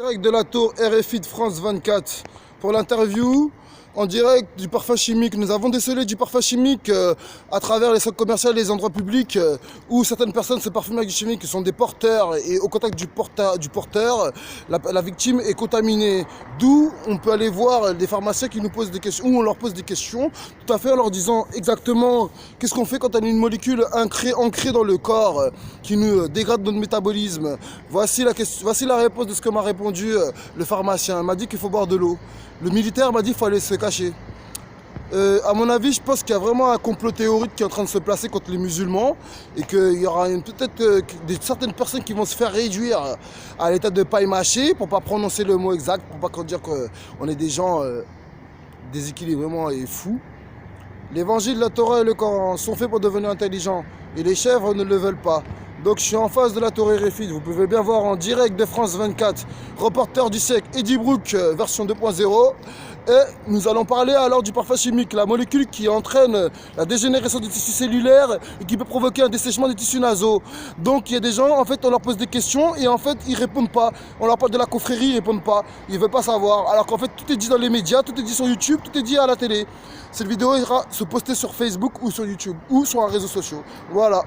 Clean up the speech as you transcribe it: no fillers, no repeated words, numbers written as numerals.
direct de la tour RFI de France 24 pour l'interview en direct du parfum chimique. Nous avons décelé du parfum chimique à travers les centres commerciaux et les endroits publics où certaines personnes se parfument avec du chimique sont des porteurs et au contact du porteur, la victime est contaminée. D'où on peut aller voir des pharmaciens qui nous posent des questions, où on leur pose des questions, tout à fait en leur disant exactement qu'est-ce qu'on fait quand on a une molécule ancrée dans le corps qui nous dégrade notre métabolisme. Voici la réponse de ce que m'a répondu le pharmacien. Il m'a dit qu'il faut boire de l'eau. Le militaire m'a dit qu'il faut aller se cacher. À mon avis, je pense qu'il y a vraiment un complot théorique qui est en train de se placer contre les musulmans et qu'il y aura peut-être certaines personnes qui vont se faire réduire à l'état de paille mâchée pour ne pas prononcer le mot exact, pour pas dire qu'on est des gens déséquilibrés et fous. L'évangile, la Torah et le Coran sont faits pour devenir intelligents et les chèvres ne le veulent pas. Donc je suis en face de la tour RFI, vous pouvez bien voir en direct de France 24, reporter du siècle Eddie Brooke version 2.0. Et nous allons parler alors du parfum chimique, la molécule qui entraîne la dégénérescence des tissus cellulaires et qui peut provoquer un dessèchement des tissus nasaux. Donc il y a des gens, en fait, on leur pose des questions et en fait ils répondent pas. On leur parle de la confrérie, ils répondent pas, ils veulent pas savoir. Alors qu'en fait tout est dit dans les médias, tout est dit sur YouTube, tout est dit à la télé. Cette vidéo ira se poster sur Facebook ou sur YouTube ou sur un réseau social. Voilà.